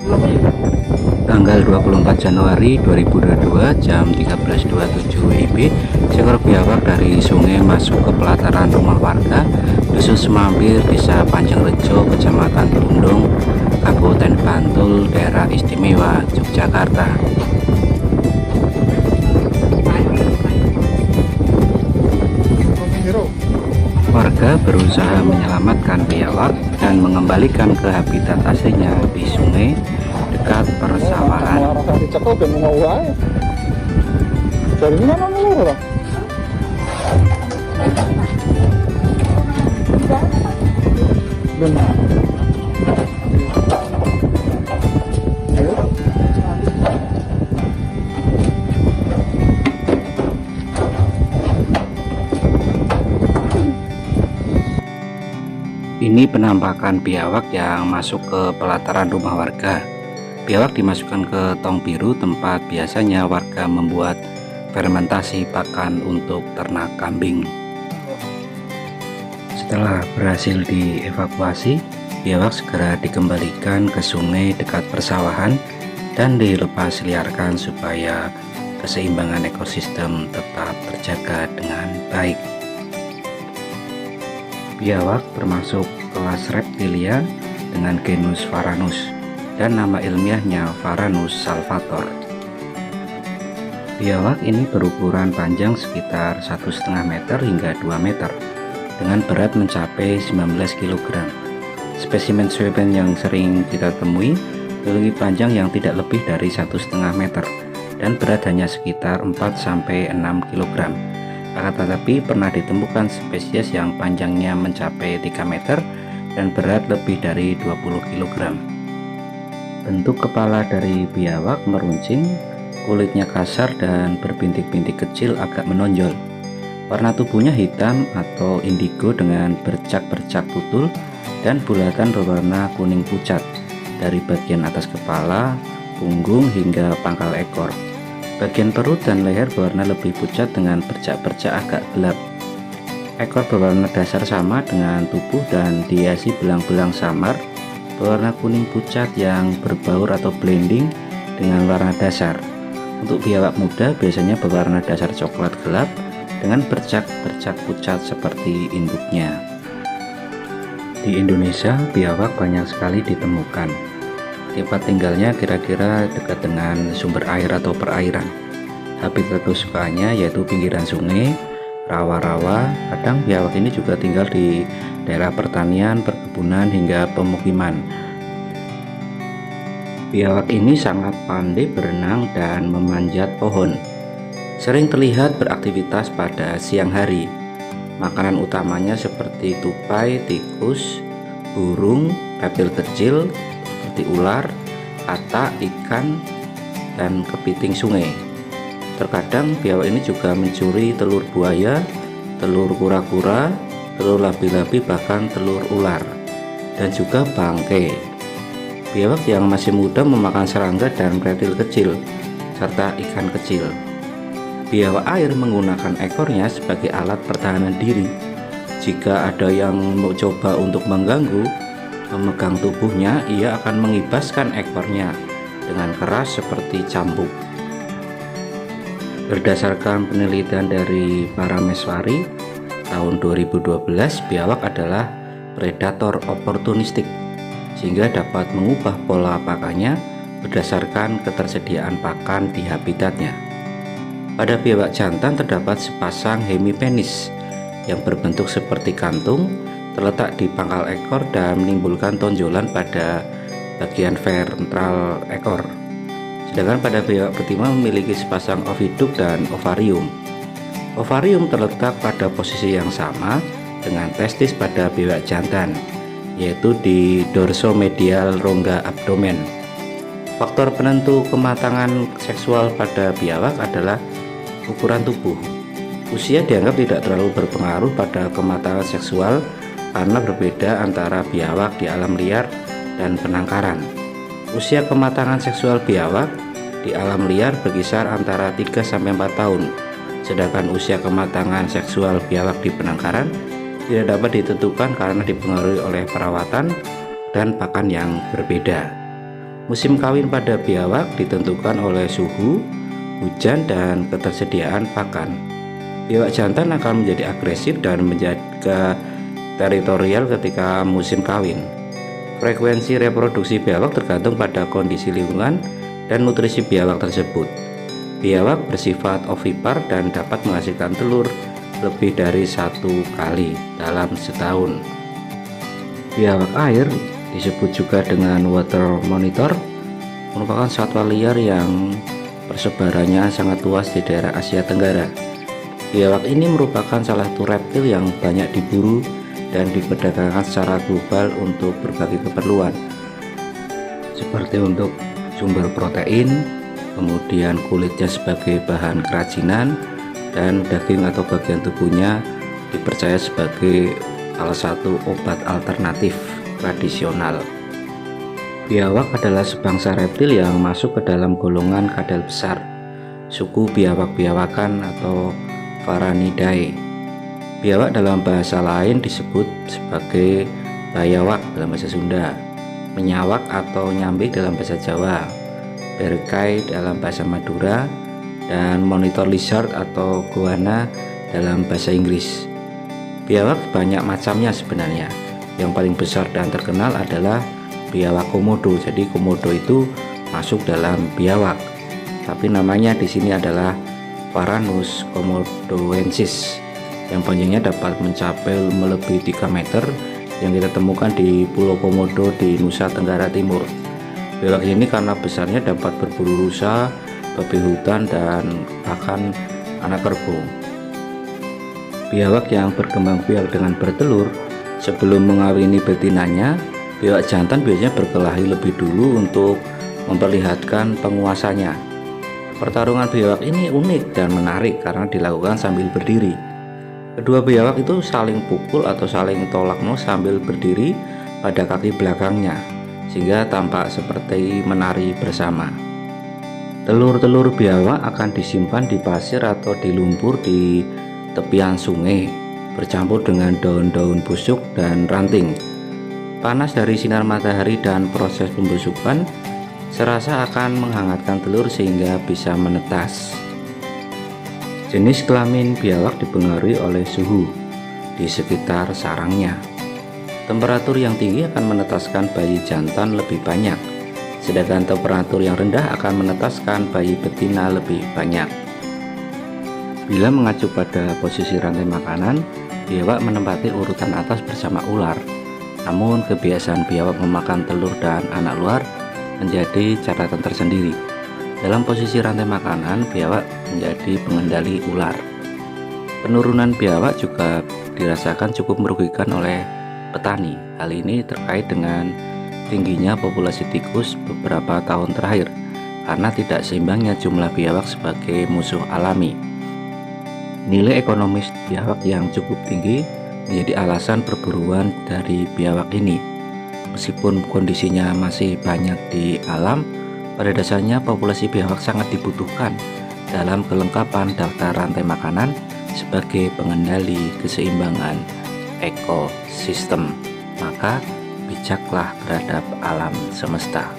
Tanggal 24 Januari 2022 jam 13.27 WIB, seekor biawak dari sungai masuk ke pelataran rumah warga Dusun Semambir, Desa Panjangrejo, Kecamatan Brundung, Kabupaten Bantul, Daerah Istimewa Yogyakarta. Warga berusaha menyelamatkan biawak dan mengembalikan ke habitat aslinya di sungai dekat persawahan. Ini penampakan biawak yang masuk ke pelataran rumah warga. Biawak dimasukkan ke tong biru, tempat biasanya warga membuat fermentasi pakan untuk ternak kambing. Setelah berhasil dievakuasi, biawak segera dikembalikan ke sungai dekat persawahan dan dilepas liarkan supaya keseimbangan ekosistem tetap terjaga dengan baik. Biawak termasuk kelas reptilia dengan genus Varanus dan nama ilmiahnya Varanus salvator. Biawak ini berukuran panjang sekitar 1,5 meter hingga 2 meter dengan berat mencapai 19 kg. Spesimen sweden yang sering kita temui memiliki panjang yang tidak lebih dari 1,5 meter dan berat hanya sekitar 4-6 kg. Akan tetapi pernah ditemukan spesies yang panjangnya mencapai 3 meter dan berat lebih dari 20 kg. Bentuk kepala dari biawak meruncing, kulitnya kasar dan berbintik-bintik kecil agak menonjol. Warna tubuhnya hitam atau indigo dengan bercak-bercak tutul dan bulatan berwarna kuning pucat dari bagian atas kepala, punggung hingga pangkal ekor. Bagian perut dan leher berwarna lebih pucat dengan bercak-bercak agak gelap. Ekor berwarna dasar sama dengan tubuh dan dihiasi belang-belang samar berwarna kuning pucat yang berbaur atau blending dengan warna dasar. Untuk biawak muda biasanya berwarna dasar coklat gelap dengan bercak-bercak pucat seperti induknya. Di Indonesia, biawak banyak sekali ditemukan. Tempat tinggalnya kira-kira dekat dengan sumber air atau perairan. Habitat kesukaannya yaitu pinggiran sungai, rawa-rawa. Kadang biawak ini juga tinggal di daerah pertanian, perkebunan hingga pemukiman. Biawak ini sangat pandai berenang dan memanjat pohon. Sering terlihat beraktivitas pada siang hari. Makanan utamanya seperti tupai, tikus, burung, reptil kecil seperti ular, katak, ikan, dan kepiting sungai. Terkadang biawak ini juga mencuri telur buaya, telur kura-kura, telur labi-labi, bahkan telur ular, dan juga bangkai. Biawak yang masih muda memakan serangga dan reptil kecil, serta ikan kecil. Biawak air menggunakan ekornya sebagai alat pertahanan diri. Jika ada yang mau coba untuk mengganggu, memegang tubuhnya, ia akan mengibaskan ekornya dengan keras seperti cambuk. Berdasarkan penelitian dari Parameswari tahun 2012, biawak adalah predator oportunistik sehingga dapat mengubah pola pakannya berdasarkan ketersediaan pakan di habitatnya. Pada biawak jantan terdapat sepasang hemipenis yang berbentuk seperti kantung terletak di pangkal ekor dan menimbulkan tonjolan pada bagian ventral ekor. Sedangkan pada biawak betina memiliki sepasang oviduk dan ovarium. Ovarium terletak pada posisi yang sama dengan testis pada biawak jantan, yaitu di dorsomedial rongga abdomen. Faktor penentu kematangan seksual pada biawak adalah ukuran tubuh. Usia dianggap tidak terlalu berpengaruh pada kematangan seksual karena berbeda antara biawak di alam liar dan penangkaran. Usia kematangan seksual biawak di alam liar berkisar antara 3-4 tahun, sedangkan usia kematangan seksual biawak di penangkaran tidak dapat ditentukan karena dipengaruhi oleh perawatan dan pakan yang berbeda. Musim kawin pada biawak ditentukan oleh suhu, hujan, dan ketersediaan pakan. Biawak jantan akan menjadi agresif dan menjaga teritorial ketika musim kawin. Frekuensi reproduksi biawak tergantung pada kondisi lingkungan dan nutrisi biawak tersebut. Biawak bersifat ovipar dan dapat menghasilkan telur lebih dari 1 kali dalam setahun. Biawak air, disebut juga dengan water monitor, merupakan satwa liar yang persebarannya sangat luas di daerah Asia Tenggara. Biawak ini merupakan salah satu reptil yang banyak diburu dan diperdagangkan secara global untuk berbagai keperluan, seperti untuk sumber protein, kemudian kulitnya sebagai bahan kerajinan, dan daging atau bagian tubuhnya dipercaya sebagai salah satu obat alternatif tradisional. Biawak adalah sebangsa reptil yang masuk ke dalam golongan kadal besar, suku biawak-biawakan atau Varanidae. Biawak dalam bahasa lain disebut sebagai bayawak dalam bahasa Sunda, menyawak atau nyambi dalam bahasa Jawa, berkai dalam bahasa Madura, dan monitor lizard atau goanna dalam bahasa Inggris. Biawak banyak macamnya sebenarnya. Yang paling besar dan terkenal adalah biawak komodo. Jadi komodo itu masuk dalam biawak, tapi namanya di sini adalah Varanus komodoensis, yang panjangnya dapat mencapai melebihi 3 meter, yang kita temukan di Pulau Komodo di Nusa Tenggara Timur. Biawak ini karena besarnya dapat berburu rusa, babi hutan, dan bahkan anak kerbau. Biawak yang berkembang biak dengan bertelur sebelum mengawini betinanya, biawak jantan biasanya berkelahi lebih dulu untuk memperlihatkan penguasanya. Pertarungan biawak ini unik dan menarik karena dilakukan sambil berdiri. Kedua biawak itu saling pukul atau saling tolak sambil berdiri pada kaki belakangnya, sehingga tampak seperti menari bersama. Telur-telur biawak akan disimpan di pasir atau di lumpur di tepian sungai, bercampur dengan daun-daun busuk dan ranting. Panas dari sinar matahari dan proses pembusukan serasa akan menghangatkan telur sehingga bisa menetas. Jenis kelamin biawak dipengaruhi oleh suhu di sekitar sarangnya. Temperatur yang tinggi akan menetaskan bayi jantan lebih banyak, sedangkan temperatur yang rendah akan menetaskan bayi betina lebih banyak. Bila mengacu pada posisi rantai makanan, biawak menempati urutan atas bersama ular. Namun kebiasaan biawak memakan telur dan anak luar menjadi catatan tersendiri. Dalam posisi rantai makanan, biawak menjadi pengendali ular. Penurunan biawak juga dirasakan cukup merugikan oleh petani. Hal ini terkait dengan tingginya populasi tikus beberapa tahun terakhir karena tidak seimbangnya jumlah biawak sebagai musuh alami. Nilai ekonomis biawak yang cukup tinggi menjadi alasan perburuan dari biawak ini. Meskipun kondisinya masih banyak di alam, pada dasarnya populasi biawak sangat dibutuhkan dalam kelengkapan daftar rantai makanan sebagai pengendali keseimbangan ekosistem. Maka bijaklah terhadap alam semesta.